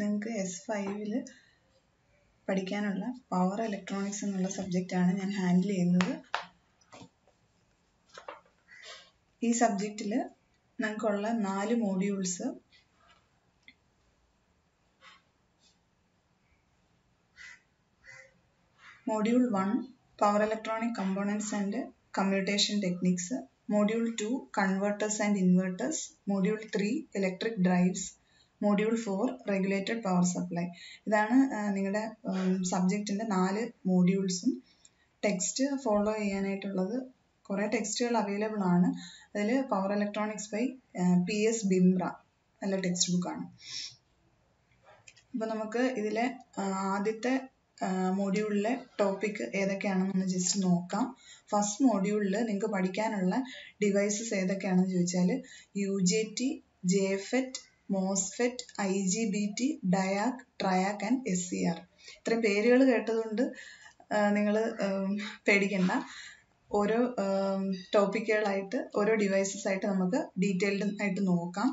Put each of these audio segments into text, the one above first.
നിങ്ങൾക്ക് S5 പഠിക്കാനുള്ള power electronics എന്നുള്ള സബ്ജക്റ്റാണ് ഞാൻ ഹാൻഡിൽ ചെയ്യുന്നത്. ഈ സബ്ജക്റ്റിൽ നിങ്ങൾക്കുള്ള 4 modules Module 1 Power Electronic Components and Commutation Techniques, Module 2 Converters and Inverters, Module 3 Electric Drives, Module 4 Regulated Power Supply. ഇതാണ് നിങ്ങളുടെ സബ്ജക്റ്റിൻ്റെ 4 മോഡ്യൂൾസും. ടെക്സ്റ്റ് ഫോളോ ചെയ്യാനായിട്ടുള്ളത് കുറേ ടെക്സ്റ്റുകൾ അവൈലബിൾ ആണ്. അതിൽ പവർ ഇലക്ട്രോണിക്സ് ബൈ PS ബിംബ്ര നല്ല ടെക്സ്റ്റ് ബുക്കാണ്. അപ്പോൾ നമുക്ക് ഇതിലെ ആദ്യത്തെ മോഡ്യൂളിലെ ടോപ്പിക് ഏതൊക്കെയാണെന്നൊന്ന് ജസ്റ്റ് നോക്കാം. ഫസ്റ്റ് മോഡ്യൂളിൽ നിങ്ങൾക്ക് പഠിക്കാനുള്ള ഡിവൈസസ് ഏതൊക്കെയാണെന്ന് ചോദിച്ചാൽ UJT, JFET, MOSFET, IGBT, DIAC, TRIAC and SCR. ഇത്രയും പേരുകൾ കേട്ടതുകൊണ്ട് നിങ്ങൾ പേടിക്കണ്ട. ഓരോ ടോപ്പിക്കുകളായിട്ട് ഓരോ ഡിവൈസസ് ആയിട്ട് നമുക്ക് ഡീറ്റെയിൽഡ് ആയിട്ട് നോക്കാം.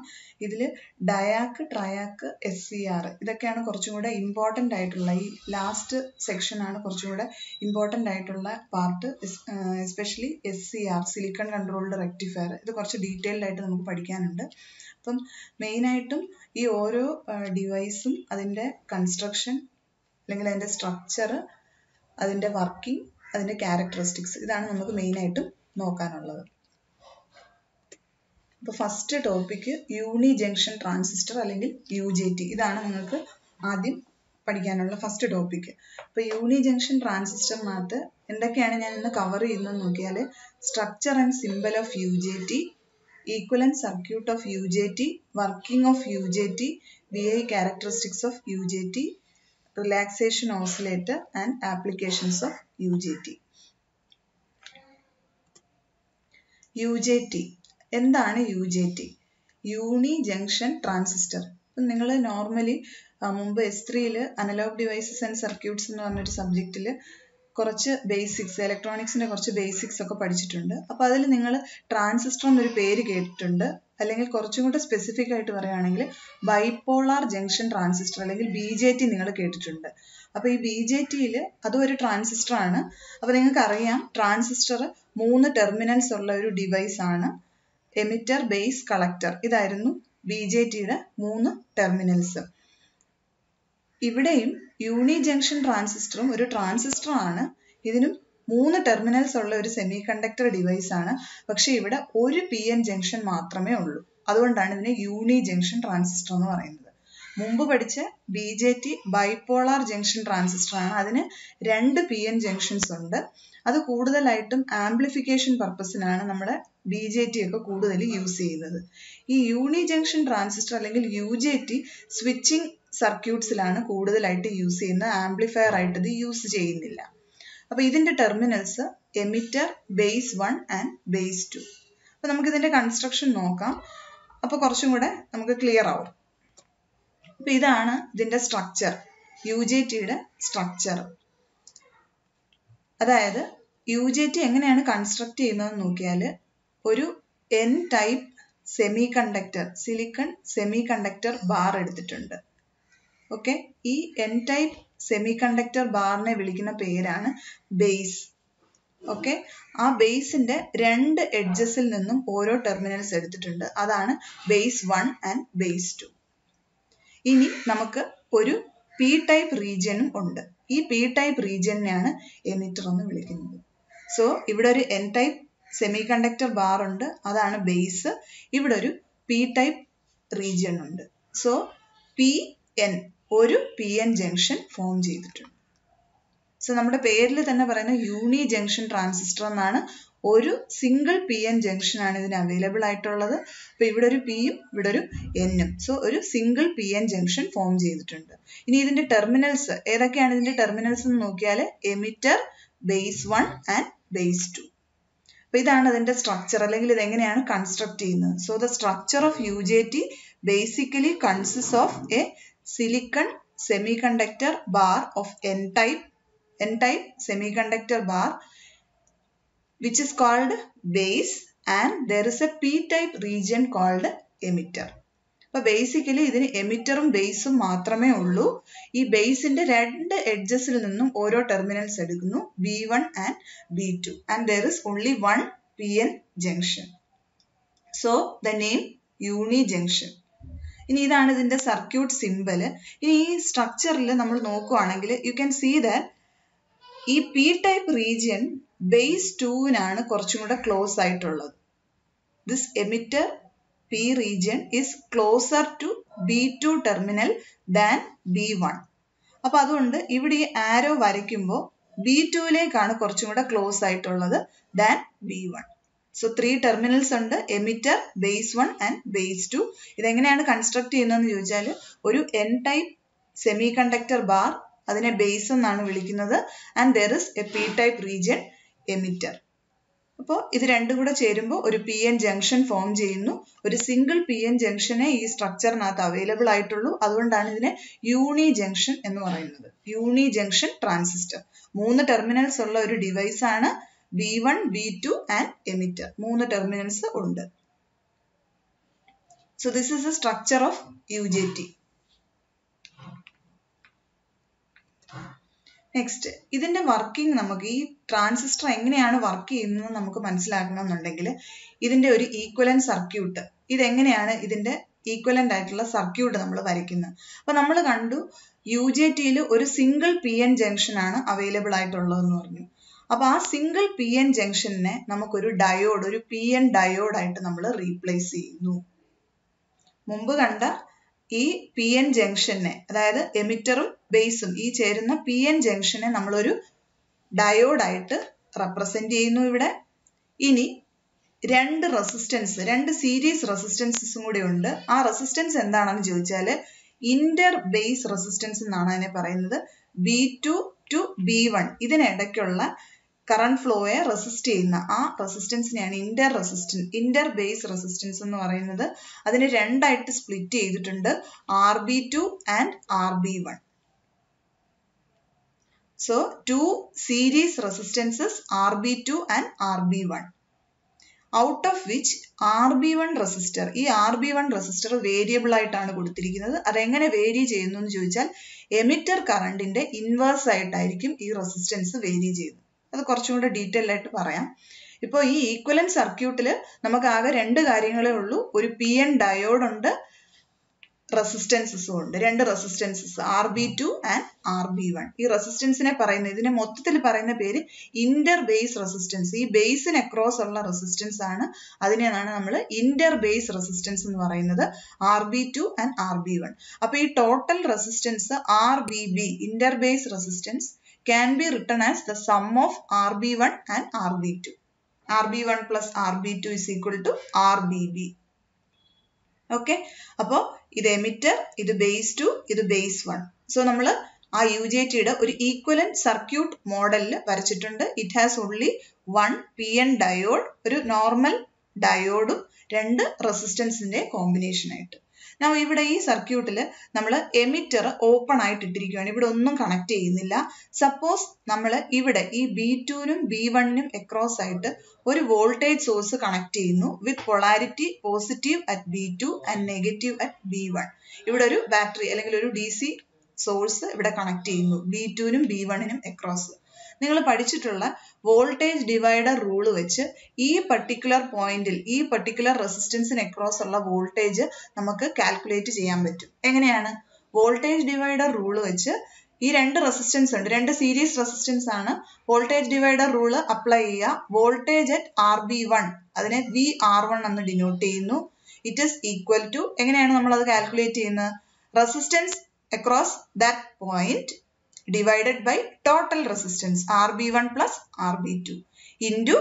ഇതിൽ ഡയാക്ക്, ട്രയാക്ക്, SCR ഇതൊക്കെയാണ് കുറച്ചും കൂടെ ഇമ്പോർട്ടൻ്റ് ആയിട്ടുള്ള, ഈ ലാസ്റ്റ് സെക്ഷനാണ് കുറച്ചും കൂടെ ഇമ്പോർട്ടൻ്റ് ആയിട്ടുള്ള part. Especially SCR silicon controlled rectifier, ഇത് കുറച്ച് ഡീറ്റെയിൽഡ് ആയിട്ട് നമുക്ക് പഠിക്കാനുണ്ട്. അപ്പം മെയിനായിട്ടും ഈ ഓരോ ഡിവൈസും അതിൻ്റെ കൺസ്ട്രക്ഷൻ അല്ലെങ്കിൽ അതിൻ്റെ സ്ട്രക്ചർ, അതിൻ്റെ വർക്കിംഗ്, അതിൻ്റെ ക്യാരക്ടറിസ്റ്റിക്സ്, ഇതാണ് നമുക്ക് മെയിനായിട്ടും നോക്കാനുള്ളത്. അപ്പോൾ ഫസ്റ്റ് ടോപ്പിക്ക് യൂണി ജംഗ്ഷൻ ട്രാൻസിസ്റ്റർ അല്ലെങ്കിൽ UJT, ഇതാണ് നിങ്ങൾക്ക് ആദ്യം പഠിക്കാനുള്ള ഫസ്റ്റ് ടോപ്പിക്ക്. അപ്പോൾ യൂണി ജംഗ്ഷൻ ട്രാൻസിസ്റ്ററിനകത്ത് എന്തൊക്കെയാണ് ഞാൻ ഇന്ന് കവർ ചെയ്യുന്നതെന്ന് നോക്കിയാൽ structure and symbol of UJT, equivalent circuit of UJT, working of UJT, VI characteristics of UJT, relaxation oscillator and applications of UJT. UJT എന്താണ്? UJT യൂണി ജംഗ്ഷൻ ട്രാൻസിസ്റ്റർ. നിങ്ങൾ നോർമലി മുമ്പ് S3 analogue devices and circuits എന്ന് പറഞ്ഞൊരു സബ്ജക്റ്റിൽ കുറച്ച് basics, ഇലക്ട്രോണിക്സിൻ്റെ കുറച്ച് basics ഒക്കെ പഠിച്ചിട്ടുണ്ട്. അപ്പോൾ അതിൽ നിങ്ങൾ ട്രാൻസിസ്റ്റർ എന്നൊരു പേര് കേട്ടിട്ടുണ്ട്. അല്ലെങ്കിൽ കുറച്ചും കൂടെ സ്പെസിഫിക് ആയിട്ട് പറയുകയാണെങ്കിൽ ബൈപോളാർ ജംഗ്ഷൻ ട്രാൻസിസ്റ്റർ അല്ലെങ്കിൽ BJT നിങ്ങൾ കേട്ടിട്ടുണ്ട്. അപ്പോൾ ഈ BJTയിൽ അതും ഒരു ട്രാൻസിസ്റ്റർ ആണ്. അപ്പോൾ നിങ്ങൾക്ക് അറിയാം ട്രാൻസിസ്റ്റർ 3 ടെർമിനൽസ് ഉള്ള ഒരു ഡിവൈസ് ആണ്. എമിറ്റർ, ബേസ്, കളക്ടർ, ഇതായിരുന്നു BJTയുടെ 3 ടെർമിനൽസ്. ഇവിടെയും യൂണി ജംഗ്ഷൻ ട്രാൻസിസ്റ്ററും ഒരു ട്രാൻസിസ്റ്റർ ആണ്. ഇതിനും 3 ടെർമിനൽസ് ഉള്ള ഒരു സെമി കണ്ടക്ടർ ഡിവൈസ് ആണ്. പക്ഷെ ഇവിടെ ഒരു PN ജംഗ്ഷൻ മാത്രമേ ഉള്ളൂ. അതുകൊണ്ടാണ് ഇതിനെ യൂണി ജംഗ്ഷൻ ട്രാൻസിസ്റ്റർ എന്ന് പറയുന്നത്. മുമ്പ് പഠിച്ച BJT ബൈപോളാർ ജംഗ്ഷൻ ട്രാൻസിസ്റ്റർ ആണ്. അതിന് 2 PN ജംഗ്ഷൻസ് ഉണ്ട്. അത് കൂടുതലായിട്ടും ആംപ്ലിഫിക്കേഷൻ പർപ്പസിനാണ് നമ്മുടെ BJT ഒക്കെ കൂടുതൽ യൂസ് ചെയ്യുന്നത്. ഈ യൂണി ജംഗ്ഷൻ ട്രാൻസിസ്റ്റർ അല്ലെങ്കിൽ UJT സ്വിച്ചിങ് സർക്യൂട്ട്സിലാണ് കൂടുതലായിട്ട് യൂസ് ചെയ്യുന്നത്. ആംപ്ലിഫയർ ആയിട്ട് ഇത് യൂസ് ചെയ്യുന്നില്ല. അപ്പോൾ ഇതിൻ്റെ terminals emitter, base 1 and base 2. അപ്പോൾ നമുക്ക് ഇതിൻ്റെ കൺസ്ട്രക്ഷൻ നോക്കാം. അപ്പോൾ കുറച്ചും കൂടെ നമുക്ക് ക്ലിയർ ആവും. അപ്പോൾ ഇതാണ് ഇതിൻ്റെ സ്ട്രക്ചർ, UJTയുടെ സ്ട്രക്ചർ. അതായത് UJT എങ്ങനെയാണ് കൺസ്ട്രക്ട് ചെയ്യുന്നതെന്ന് നോക്കിയാൽ ഒരു N type semiconductor, silicon semiconductor bar എടുത്തിട്ടുണ്ട്. ഓക്കെ, ഈ N ടൈപ്പ് സെമി കണ്ടക്ടർ ബാറിനെ വിളിക്കുന്ന പേരാണ് ബേസ്. ഓക്കെ, ആ ബേസിന്റെ 2 എഡ്ജസിൽ നിന്നും ഓരോ ടെർമിനൽസ് എടുത്തിട്ടുണ്ട്. അതാണ് ബേസ് 1 ആൻഡ് ബേസ് 2. ഇനി നമുക്ക് ഒരു P ടൈപ്പ് റീജിയനും ഉണ്ട്. ഈ P ടൈപ്പ് റീജിയനെയാണ് എമിറ്റർ എന്ന് വിളിക്കുന്നത്. സോ ഇവിടെ ഒരു N type semiconductor bar ഉണ്ട്, അതാണ് ബേസ്. ഇവിടെ ഒരു P ടൈപ്പ് റീജിയൻ ഉണ്ട്. സോ PN, ഒരു PN ജംഗ്ഷൻ ഫോം ചെയ്തിട്ടുണ്ട്. സോ നമ്മുടെ പേരിൽ തന്നെ പറയുന്നത് യൂണി ജംഗ്ഷൻ ട്രാൻസിസ്റ്റർ എന്നാണ്. ഒരു സിംഗിൾ PN ജംഗ്ഷൻ ആണ് ഇതിന് അവൈലബിൾ ആയിട്ടുള്ളത്. അപ്പോൾ ഇവിടെ ഒരു Pയും ഇവിടെ ഒരു Nഉം. സോ ഒരു സിംഗിൾ PN ജംഗ്ഷൻ ഫോം ചെയ്തിട്ടുണ്ട്. ഇനി ഇതിന്റെ ടെർമിനൽസ് ഏതൊക്കെയാണ്? ഇതിന്റെ ടെർമിനൽസ് എന്ന് നോക്കിയാൽ എമിറ്റർ, ബേസ് 1 ആൻഡ് ബേസ് 2. അപ്പോൾ ഇതാണ് അതിന്റെ സ്ട്രക്ചർ, അല്ലെങ്കിൽ ഇത് എങ്ങനെയാണ് കൺസ്ട്രക്ട് ചെയ്യുന്നത്. So the structure of UJT basically consists of a silicon semiconductor bar of N type semiconductor bar which is called base, and there is a P type region called emitter. അപ്പോൾ basically ഇതിന് എമിറ്ററും ബേസും മാത്രമേ ഉള്ളൂ. ഈ ബേസിന്റെ രണ്ട് എഡ്ജസിൽ നിന്നും ഓരോ terminals എടുക്കുന്നു, B1 and B2, and there is only one PN junction. So the name uni junction. ഇനി ഇതാണ് ഇതിന്റെ സർക്യൂട്ട് സിമ്പൽ. ഇനി ഈ സ്ട്രക്ചറിൽ നമ്മൾ നോക്കുകയാണെങ്കിൽ യു ക്യാൻ സീ ദാറ്റ് ഈ പി ടൈപ്പ് റീജിയൻ ബേസ് 2-നാണ് കുറച്ചും കൂടെ ക്ലോസ് ആയിട്ടുള്ളത്. This emitter P region is closer to B2 terminal than B1. അപ്പോൾ അതുകൊണ്ട് ഇവിടെ ഈ ആരോ വരയ്ക്കുമ്പോൾ B2-ലേക്കാണ് കുറച്ചും കൂടെ ക്ലോസ് ആയിട്ടുള്ളത് than B1. So 3 terminals ഉണ്ട്, എമിറ്റർ, ബേസ് 1 and ബേസ് 2. ഇതെങ്ങനെയാണ് കൺസ്ട്രക്ട് ചെയ്യുന്നതെന്ന് ചോദിച്ചാൽ ഒരു N type semiconductor bar, അതിനെ ബേസ് എന്നാണ് വിളിക്കുന്നത്, and there is a P type region emitter. അപ്പോൾ ഇത് രണ്ടും കൂടെ ചേരുമ്പോൾ ഒരു പി എൻ ജംഗ്ഷൻ ഫോം ചെയ്യുന്നു. ഒരു സിംഗിൾ പി എൻ ജംഗ്ഷനെ ഈ സ്ട്രക്ചറിനകത്ത് അവൈലബിൾ ആയിട്ടുള്ളൂ. അതുകൊണ്ടാണ് ഇതിനെ യൂണി ജംഗ്ഷൻ എന്ന് പറയുന്നത്. യൂണി ജംഗ്ഷൻ ട്രാൻസിസ്റ്റർ 3 ടെർമിനൽസ് ഉള്ള ഒരു ഡിവൈസ് ആണ്. B1, B2 and emitter 3 terminals ഉണ്ട്. So this is the structure of UJT. Next, ഇതിന്റെ വർക്കിംഗ്, നമുക്ക് ഈ ട്രാൻസിസ്റ്റർ എങ്ങനെയാണ് വർക്ക് ചെയ്യുന്നത് നമുക്ക് മനസ്സിലാക്കണമെന്നുണ്ടെങ്കിൽ ഇതിന്റെ ഒരു ഈക്വലന്റ് സർക്യൂട്ട്, ഇതെങ്ങനെയാണ് ഇതിന്റെ ഈക്വലന്റ് ആയിട്ടുള്ള സർക്യൂട്ട് നമ്മൾ വരയ്ക്കുന്നത്. അപ്പൊ നമ്മൾ കണ്ടു UJT-യിൽ ഒരു സിംഗിൾ PN ജംഗ്ഷൻ ആണ് അവൈലബിൾ ആയിട്ടുള്ളതെന്ന് പറഞ്ഞു. അപ്പൊ ആ സിംഗിൾ PN ജംഗ്ഷനെ നമുക്കൊരു ഡയോഡ്, ഒരു PN ഡയോഡ് ആയിട്ട് നമ്മൾ റീപ്ലേസ് ചെയ്യുന്നു. മുമ്പ് കണ്ട ഈ PN ജംഗ്ഷനെ, അതായത് എമിറ്ററും ബേസും ഈ ചേരുന്ന PN ജംഗ്ഷനെ നമ്മളൊരു ഡയോഡായിട്ട് റെപ്രസെന്റ് ചെയ്യുന്നു ഇവിടെ. ഇനി രണ്ട് സീരീസ് റെസിസ്റ്റൻസസും കൂടെ ഉണ്ട്. ആ റെസിസ്റ്റൻസ് എന്താണെന്ന് ചോദിച്ചാൽ ഇന്റർ ബേസ് റെസിസ്റ്റൻസ് എന്നാണ് അതിനെ പറയുന്നത്. B2 to B1 ഇതിനിടയ്ക്കുള്ള കറണ്ട് ഫ്ലോയെ റെസിസ്റ്റ് ചെയ്യുന്ന ആ റെസിസ്റ്റൻസിനെയാണ് ഇന്റർ ബേസ് റെസിസ്റ്റൻസ് എന്ന് പറയുന്നത്. അതിനെ രണ്ടായിട്ട് സ്പ്ലിറ്റ് ചെയ്തിട്ടുണ്ട്, RB2 and RB1. So 2 series resistances RB2 and RB1, out of which RB1 resistor, ഈ RB1 resistor വേരിയബിൾ ആയിട്ടാണ് കൊടുത്തിരിക്കുന്നത്. അതെങ്ങനെ വേരി ചെയ്യുന്നു എന്ന് ചോദിച്ചാൽ എമിറ്റർ കറണ്ടിന്റെ ഇൻവേഴ്സ് ആയിട്ടായിരിക്കും ഈ റെസിസ്റ്റൻസ് വേരി ചെയ്യുന്നത്. അത് കുറച്ചും കൂടെ ഡീറ്റെയിൽ ആയിട്ട് പറയാം. ഇപ്പോൾ ഈ ഈക്വലന്റ് സർക്യൂട്ടിൽ നമുക്ക് ആകെ 2 കാര്യങ്ങളേ ഉള്ളൂ. ഒരു PN ഡയോഡ് ഉണ്ട്, റെസിസ്റ്റൻസസും ഉണ്ട്. 2 റെസിസ്റ്റൻസസ് RB2 and RB1. ഈ റെസിസ്റ്റൻസിനെ പറയുന്നത്, ഇതിനെ മൊത്തത്തിൽ പറയുന്ന പേര് ഇന്റർ ബേസ് റെസിസ്റ്റൻസ്. ഈ ബേസിന് അക്രോസ് ഉള്ള റെസിസ്റ്റൻസ് ആണ്, അതിനെയാണ് നമ്മൾ ഇന്റർ ബേസ് റെസിസ്റ്റൻസ് എന്ന് പറയുന്നത്, RB2 and RB1. അപ്പൊ ഈ total resistance RBB, Inter base resistance, can be written as the sum of RB1 and RB2. RB1 plus RB2 is equal to RBB. Okay, അപ്പോൾ ഇത് emitter, ഇത് base 2, ഇത് base 1. So നമ്മൾ ആ UJT-യുടെ ഒരു equivalent circuit മോഡലിൽ വരച്ചിട്ടുണ്ട്. It has only 1 PN diode, ഒരു നോർമൽ ഡയോഡും 2 റെസിസ്റ്റൻസിന്റെ കോമ്പിനേഷൻ ആയിട്ട്. ഇവിടെ ഈ സർക്യൂട്ടിൽ നമ്മൾ എമിറ്റർ ഓപ്പൺ ആയിട്ട് ഇട്ടിരിക്കുകയാണ്, ഇവിടെ ഒന്നും കണക്ട് ചെയ്യുന്നില്ല. സപ്പോസ് നമ്മൾ ഇവിടെ ഈ B2-നും B1-നും അക്രോസ് ആയിട്ട് ഒരു വോൾട്ടേജ് സോഴ്സ് കണക്ട് ചെയ്യുന്നു with polarity positive at B2 and negative at B1. ഇവിടെ ഒരു ബാറ്ററി അല്ലെങ്കിൽ ഒരു DC സോഴ്സ് ഇവിടെ കണക്ട് ചെയ്യുന്നു B2-നും B1-നും അക്രോസ്. നിങ്ങൾ പഠിച്ചിട്ടുള്ള വോൾട്ടേജ് ഡിവൈഡർ റൂൾ വെച്ച് ഈ പർട്ടിക്കുലർ പോയിന്റിൽ, ഈ പർട്ടിക്കുലർ റെസിസ്റ്റൻസിന് അക്രോസ് ഉള്ള വോൾട്ടേജ് നമുക്ക് കാൽക്കുലേറ്റ് ചെയ്യാൻ പറ്റും. എങ്ങനെയാണ്? വോൾട്ടേജ് ഡിവൈഡർ റൂൾ വെച്ച് ഈ 2 റെസിസ്റ്റൻസ് ഉണ്ട്, 2 സീരീസ് റെസിസ്റ്റൻസ് ആണ്. വോൾട്ടേജ് ഡിവൈഡർ റൂൾ അപ്ലൈ ചെയ്യുക. വോൾട്ടേജ് അറ്റ് RB1 അതിനെ VR1 എന്ന് ഡിനോട്ട് ചെയ്യുന്നു. ഇറ്റ് ഈസ് ഈക്വൽ ടു, എങ്ങനെയാണ് നമ്മൾ അത് കാൽക്കുലേറ്റ് ചെയ്യുന്നത്? Resistance across that point divided by total resistance RB1 plus RB2 into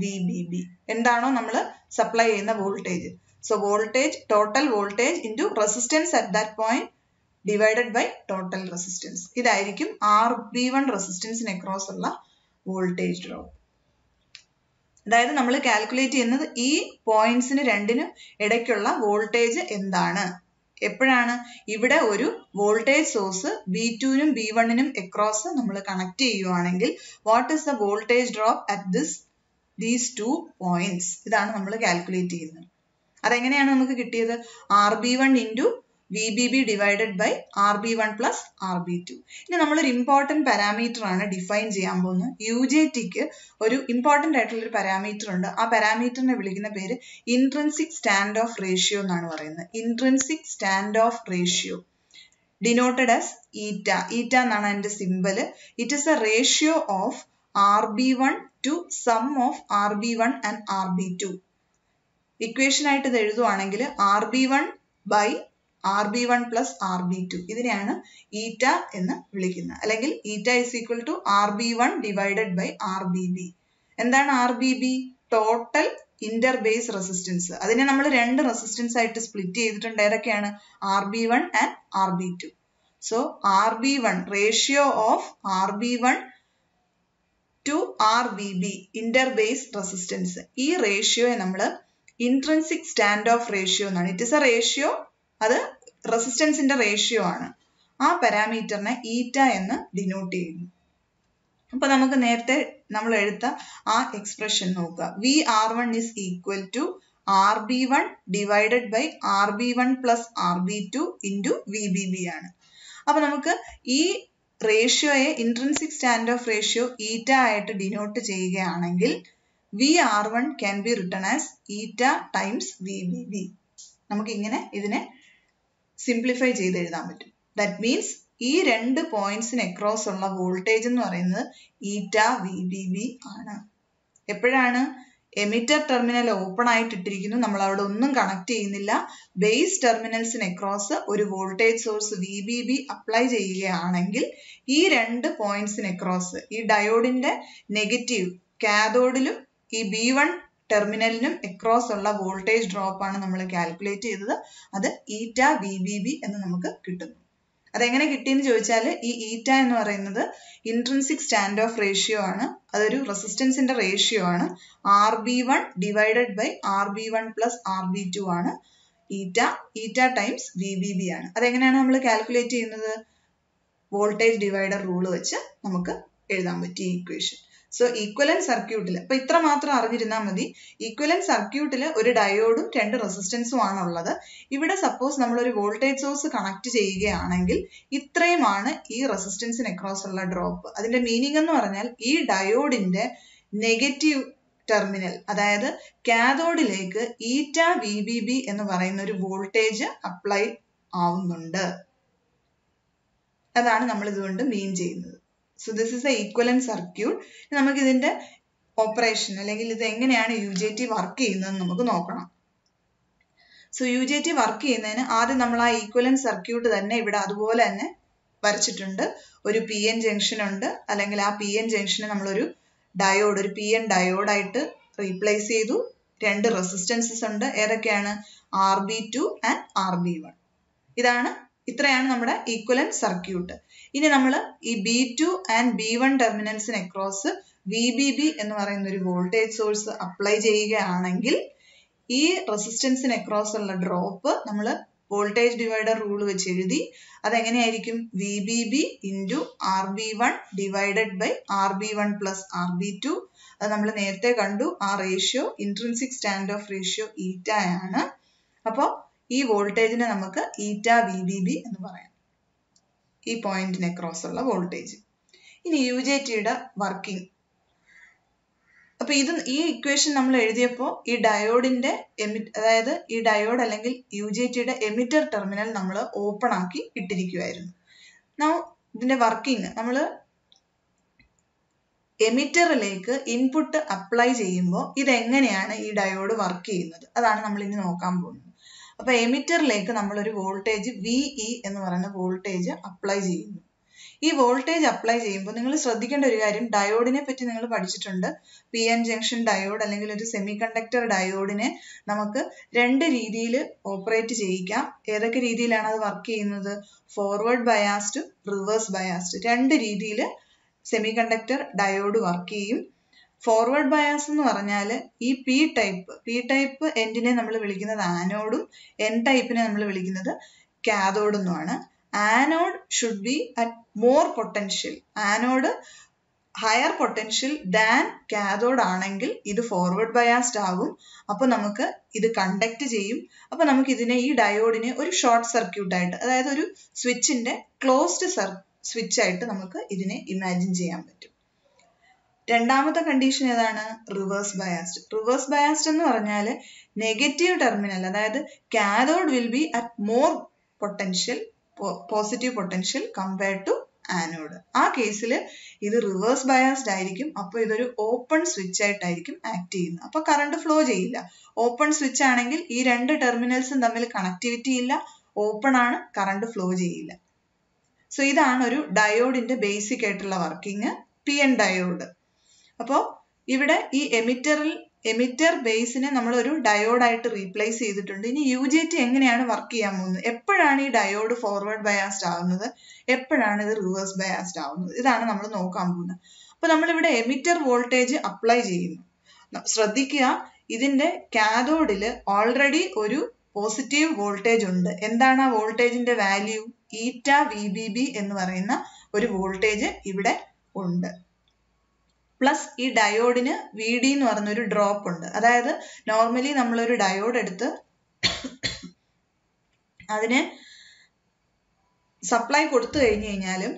VBB. എന്താണോ നമ്മൾ സപ്ലൈ ചെയ്യുന്ന voltage. So voltage, total voltage into resistance at that point divided by total resistance. ഇതായിരിക്കും RB1 റെസിസ്റ്റൻസിന് across ഉള്ള voltage drop. അതായത് നമ്മൾ calculate ചെയ്യുന്നത് ഈ പോയിന്റ്സിന് രണ്ടിനും ഇടയ്ക്കുള്ള വോൾട്ടേജ് എന്താണ്. എപ്പോഴാണ്? ഇവിടെ ഒരു വോൾട്ടേജ് സോഴ്സ് B2-നും B1-നും അക്രോസ് നമ്മൾ കണക്ട് ചെയ്യുവാണെങ്കിൽ what is the voltage drop at these 2 points, ഇതാണ് നമ്മൾ കാൽക്കുലേറ്റ് ചെയ്യുന്നത്. അതെങ്ങനെയാണ് നമുക്ക് കിട്ടിയത്? RB1 into VBB divided by RB1 plus RB2. ഇനി നമ്മളൊരു ഇമ്പോർട്ടൻറ്റ് പാരാമീറ്റർ ആണ് ഡിഫൈൻ ചെയ്യാൻ പോകുന്നത്. UJTക്ക് ഒരു ഇമ്പോർട്ടൻ്റ് ആയിട്ടുള്ള ഒരു പാരാമീറ്റർ ഉണ്ട്. ആ പാരാമീറ്ററിനെ വിളിക്കുന്ന പേര് ഇൻട്രിൻസിക് സ്റ്റാൻഡ് ഓഫ് റേഷ്യോ എന്നാണ് പറയുന്നത്. Intrinsic stand off ratio denoted as eta. Eta എന്നാണ് അതിന്റെ symbol. It is a ratio of RB1 to sum of RB1 and RB2. Equation ആയിട്ട് ഇത് എഴുതുവാണെങ്കിൽ RB1 by RB1 plus RB2. ഇതിനെയാണ് ഈറ്റ എന്ന് വിളിക്കുന്നത്. അല്ലെങ്കിൽ ഈറ്റ is equal to RB1 divided by RBB. എന്താണ് RBB? Total interbase resistance. അതിനെ നമ്മൾ രണ്ട് റെസിസ്റ്റൻസ് ആയിട്ട് സ്പ്ലിറ്റ് ചെയ്തിട്ടുണ്ട്. ഏതൊക്കെയാണ്? RB1 and RB2. So RB1, ratio of RB1 to RBB, interbase resistance. ഈ റേഷ്യോയെ നമ്മൾ ഇൻട്രിൻസിക് സ്റ്റാൻഡ് ഓഫ് റേഷ്യോ എന്നാണ്. ഇറ്റ് ഇസ് എ റേഷ്യോ, അത് റെസിസ്റ്റൻസിന്റെ റേഷ്യോ ആണ്. ആ പാരാമീറ്ററിനെ ഈറ്റ എന്ന് ഡിനോട്ട് ചെയ്യുന്നു. അപ്പൊ നമുക്ക് നേരത്തെ നമ്മൾ എടുത്ത ആ എക്സ്പ്രഷൻ നോക്കുക. VR1 is equal to RB1 divided by RB1 plus RB2 into VBB ആണ്. അപ്പൊ നമുക്ക് ഈ റേഷ്യോയെ ഇൻട്രിൻസിക് സ്റ്റാൻഡ് ഓഫ് റേഷ്യോ ഈറ്റ ആയിട്ട് ഡിനോട്ട് ചെയ്യുകയാണെങ്കിൽ VR1 can be written as eta times VBB. നമുക്ക് ഇങ്ങനെ ഇതിനെ സിംപ്ലിഫൈ ചെയ്ത് എഴുതാൻ പറ്റും. ദാറ്റ് മീൻസ് ഈ രണ്ട് പോയിന്റ്സിന് അക്രോസ് ഉള്ള വോൾട്ടേജ് എന്ന് പറയുന്നത് ഈറ്റ VBB ആണ്. എപ്പോഴാണ്? എമിറ്റർ ടെർമിനൽ ഓപ്പൺ ആയിട്ട് ഇട്ടിരിക്കുന്നു, നമ്മൾ അവിടെ ഒന്നും കണക്ട് ചെയ്യുന്നില്ല. ബേസ് ടെർമിനൽസിന് അക്രോസ് ഒരു വോൾട്ടേജ് സോഴ്സ് VBB അപ്ലൈ ചെയ്യുകയാണെങ്കിൽ ഈ രണ്ട് പോയിന്റ്സിന് അക്രോസ് ഈ ഡയോഡിന്റെ നെഗറ്റീവ് കാഥോഡിലും ഈ B1 ടെർമിനലിനും അക്രോസ് ഉള്ള വോൾട്ടേജ് ഡ്രോപ്പ് ആണ് നമ്മൾ കാൽക്കുലേറ്റ് ചെയ്തത്. അത് ഈറ്റ VBB എന്ന് നമുക്ക് കിട്ടുന്നു. അതെങ്ങനെ കിട്ടിയെന്ന് ചോദിച്ചാൽ ഈ ഈറ്റ എന്ന് പറയുന്നത് ഇൻട്രിൻസിക് സ്റ്റാൻഡ് ഓഫ് റേഷ്യോ ആണ്. അതൊരു റെസിസ്റ്റൻസിന്റെ റേഷ്യോ ആണ്. RB1 divided by RB1 plus RB2 ആണ് ഈറ്റ. ഈറ്റ ടൈംസ് VBB ആണ്. അതെങ്ങനെയാണ് നമ്മൾ കാൽക്കുലേറ്റ് ചെയ്യുന്നത്? വോൾട്ടേജ് ഡിവൈഡർ റൂൾ വെച്ച് നമുക്ക് എഴുതാൻ പറ്റിയ ഇക്വേഷൻ. സോ ഈക്വലന്റ് സർക്യൂട്ടിൽ ഇപ്പൊ ഇത്ര മാത്രം അറിഞ്ഞിരുന്നാൽ മതി. ഈക്വലന്റ് സർക്യൂട്ടിൽ ഒരു ഡയോഡും രണ്ട് റെസിസ്റ്റൻസും ആണുള്ളത്. ഇവിടെ സപ്പോസ് നമ്മൾ ഒരു വോൾട്ടേജ് സോഴ്സ് കണക്ട് ചെയ്യുകയാണെങ്കിൽ ഇത്രയുമാണ് ഈ റെസിസ്റ്റൻസിന് അക്രോസ് ഉള്ള ഡ്രോപ്പ്. അതിന്റെ മീനിങ് എന്ന് പറഞ്ഞാൽ ഈ ഡയോഡിന്റെ നെഗറ്റീവ് ടെർമിനൽ, അതായത് കാഥോഡിലേക്ക് ഈറ്റ VBB എന്ന് പറയുന്ന ഒരു വോൾട്ടേജ് അപ്ലൈ ആവുന്നുണ്ട്. അതാണ് നമ്മൾ ഇതുകൊണ്ട് മീൻ ചെയ്യുന്നത്. So this is the equivalent circuit. നമുക്ക് ഇതിന്റെ ഓപ്പറേഷൻ അല്ലെങ്കിൽ ഇത് എങ്ങനെയാണ് UJT വർക്ക് ചെയ്യുന്നതെന്ന് നമുക്ക് നോക്കണം. സോ UJT വർക്ക് ചെയ്യുന്നതിന് ആദ്യം നമ്മൾ ആ ഈക്വലന്റ് സർക്യൂട്ട് തന്നെ ഇവിടെ അതുപോലെ തന്നെ വരച്ചിട്ടുണ്ട്. ഒരു PN ജംഗ്ഷൻ ഉണ്ട്, അല്ലെങ്കിൽ ആ PN ജംഗ്ഷനെ നമ്മളൊരു ഡയോഡ്, ഒരു PN ഡയോഡായിട്ട് റീപ്ലേസ് ചെയ്തു. രണ്ട് റെസിസ്റ്റൻസസ് ഉണ്ട്. ഏതൊക്കെയാണ്? RB2 and RB1. ഇത്രയാണ് നമ്മുടെ ഈക്വലന്റ് സർക്യൂട്ട്. ഇനി നമ്മൾ ഈ B2 and B1 ടെർമിനൽസിന് across VBB എന്ന് പറയുന്ന ഒരു വോൾട്ടേജ് സോഴ്സ് അപ്ലൈ ചെയ്യുകയാണെങ്കിൽ ഈ റെസിസ്റ്റൻസിന് അക്രോസ് ഉള്ള ഡ്രോപ്പ് നമ്മൾ വോൾട്ടേജ് ഡിവൈഡർ റൂൾ വെച്ച് എഴുതി. അതെങ്ങനെയായിരിക്കും? VBB into RB1 divided by RB1 plus RB2. അത് നമ്മൾ നേരത്തെ കണ്ടു. ആ ratio intrinsic stand off ratio eta ആണ്. അപ്പോൾ ഈ വോൾട്ടേജിനെ നമുക്ക് ഈറ്റ VBB എന്ന് പറയാം, ഈ പോയിന്റിന് അക്രോസ് ഉള്ള വോൾട്ടേജ്. ഇനി UJTയുടെ വർക്കിംഗ്. അപ്പൊ ഈ ഇക്വേഷൻ നമ്മൾ എഴുതിയപ്പോൾ ഈ ഡയോഡിന്റെ അതായത് ഈ ഡയോഡ് അല്ലെങ്കിൽ UJTയുടെ എമിറ്റർ ടെർമിനൽ നമ്മൾ ഓപ്പൺ ആക്കി ഇട്ടിരിക്കുമായിരുന്നു. ഇതിന്റെ വർക്കിംഗ്, നമ്മൾ എമിറ്ററിലേക്ക് ഇൻപുട്ട് അപ്ലൈ ചെയ്യുമ്പോൾ ഇതെങ്ങനെയാണ് ഈ ഡയോഡ് വർക്ക് ചെയ്യുന്നത്, അതാണ് നമ്മൾ ഇനി നോക്കാൻ പോകുന്നത്. അപ്പൊ എമിറ്ററിലേക്ക് നമ്മൾ ഒരു വോൾട്ടേജ് VE എന്ന് പറയുന്ന വോൾട്ടേജ് അപ്ലൈ ചെയ്യുന്നു. ഈ വോൾട്ടേജ് അപ്ലൈ ചെയ്യുമ്പോൾ നിങ്ങൾ ശ്രദ്ധിക്കേണ്ട ഒരു കാര്യം, ഡയോഡിനെ പറ്റി നിങ്ങൾ പഠിച്ചിട്ടുണ്ട്. PN ജംഗ്ഷൻ ഡയോഡ് അല്ലെങ്കിൽ ഒരു സെമി കണ്ടക്ടർ ഡയോഡിനെ നമുക്ക് രണ്ട് രീതിയിൽ ഓപ്പറേറ്റ് ചെയ്യിക്കാം. ഏതൊക്കെ രീതിയിലാണ് അത് വർക്ക് ചെയ്യുന്നത്? Forward biased, reverse biased. രണ്ട് രീതിയിൽ സെമി കണ്ടക്ടർ ഡയോഡ് വർക്ക് ചെയ്യും. ഫോർവേഡ് ബയാസ് എന്ന് പറഞ്ഞാൽ ഈ പി ടൈപ്പ് എൻഡിനെ നമ്മൾ വിളിക്കുന്നത് ആനോഡും N ടൈപ്പിനെ നമ്മൾ വിളിക്കുന്നത് കാഥോഡ് എന്നുമാണ്. Anode should be at more potential. Anode higher potential than cathode ആണെങ്കിൽ ഇത് ഫോർവേഡ് ബയാസ്ഡ് ആകും. അപ്പൊ നമുക്ക് ഇത് കണ്ടക്ട് ചെയ്യും. അപ്പൊ നമുക്ക് ഇതിനെ, ഈ ഡയോഡിനെ ഒരു ഷോർട്ട് സർക്യൂട്ട് ആയിട്ട്, അതായത് ഒരു സ്വിച്ചിന്റെ ക്ലോസ്ഡ് സ്വിച്ച് ആയിട്ട് നമുക്ക് ഇതിനെ ഇമാജിൻ ചെയ്യാൻ പറ്റും. രണ്ടാമത്തെ കണ്ടീഷൻ ഏതാണ്? Reverse biased. റിവേഴ്സ് ബയാസ്ഡ് എന്ന് പറഞ്ഞാൽ നെഗറ്റീവ് ടെർമിനൽ, അതായത് cathode will be at more potential, positive potential compared to anode. ആ കേസിൽ ഇത് റിവേഴ്സ് ബയാസ്ഡ് ആയിരിക്കും. അപ്പോൾ ഇതൊരു ഓപ്പൺ സ്വിച്ച് ആയിട്ടായിരിക്കും ആക്ട് ചെയ്യുന്നത്. അപ്പൊ കറണ്ട് ഫ്ലോ ചെയ്യില്ല. ഓപ്പൺ സ്വിച്ച് ആണെങ്കിൽ ഈ രണ്ട് ടെർമിനൽസും തമ്മിൽ കണക്ടിവിറ്റി ഇല്ല, ഓപ്പൺ ആണ്, കറണ്ട് ഫ്ലോ ചെയ്യില്ല. സോ ഇതാണ് ഒരു ഡയോഡിന്റെ ബേസിക് ആയിട്ടുള്ള വർക്കിംഗ്, PN ഡയോഡ്. അപ്പോൾ ഇവിടെ ഈ എമിറ്റർ ബേസിനെ നമ്മൾ ഒരു ഡയോഡായിട്ട് റീപ്ലേസ് ചെയ്തിട്ടുണ്ട്. ഇനി UJT എങ്ങനെയാണ് വർക്ക് ചെയ്യാൻ പോകുന്നത്? എപ്പോഴാണ് ഈ ഡയോഡ് ഫോർവേഡ് ബയാസ്ഡ് ആവുന്നത്, എപ്പോഴാണ് ഇത് റിവേഴ്സ് ബയാസ്ഡ് ആവുന്നത്? ഇതാണ് നമ്മൾ നോക്കാൻ പോകുന്നത്. അപ്പൊ നമ്മളിവിടെ എമിറ്റർ വോൾട്ടേജ് അപ്ലൈ ചെയ്യുന്നു. ശ്രദ്ധിക്കുക, ഇതിന്റെ കാഥോഡില് ഓൾറെഡി ഒരു പോസിറ്റീവ് വോൾട്ടേജ് ഉണ്ട്. എന്താണ് ആ വോൾട്ടേജിന്റെ വാല്യൂ? ηVBB എന്ന് പറയുന്ന ഒരു വോൾട്ടേജ് ഇവിടെ ഉണ്ട്. പ്ലസ് ഈ ഡയോഡിന് VD എന്ന് പറഞ്ഞൊരു ഡ്രോപ്പ് ഉണ്ട്. അതായത് നോർമലി നമ്മളൊരു ഡയോഡ് എടുത്ത് അതിന് സപ്ലൈ കൊടുത്തു കഴിഞ്ഞു കഴിഞ്ഞാലും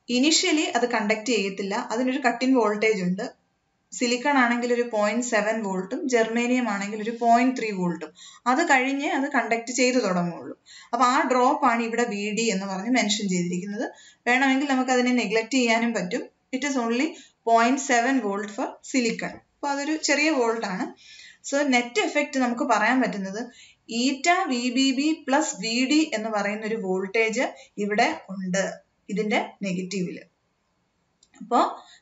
ഇനിഷ്യലി അത് കണ്ടക്ട് ചെയ്യത്തില്ല. അതിനൊരു കട്ടിൻ വോൾട്ടേജ് ഉണ്ട്. സിലിക്കൺ ആണെങ്കിൽ ഒരു 0.7 വോൾട്ടും ജെർമേനിയം ആണെങ്കിൽ ഒരു 0.3 വോൾട്ടും. അത് കഴിഞ്ഞ് അത് കണ്ടക്ട് ചെയ്തു തുടങ്ങുള്ളൂ. അപ്പൊ ആ ഡ്രോപ്പ് ആണ് ഇവിടെ VD എന്ന് പറഞ്ഞ് മെൻഷൻ ചെയ്തിരിക്കുന്നത്. വേണമെങ്കിൽ നമുക്ക് അതിനെ നെഗ്ലക്ട് ചെയ്യാനും പറ്റും. It is only 0.7 volt for silicon. അപ്പൊ അതൊരു ചെറിയ വോൾട്ട് ആണ്. സോ നെറ്റ് എഫക്റ്റ് നമുക്ക് പറയാൻ പറ്റുന്നത് ηVBB പ്ലസ് VD എന്ന് പറയുന്ന ഒരു വോൾട്ടേജ് ഇവിടെ ഉണ്ട് ഇതിന്റെ നെഗറ്റീവില്. അപ്പോ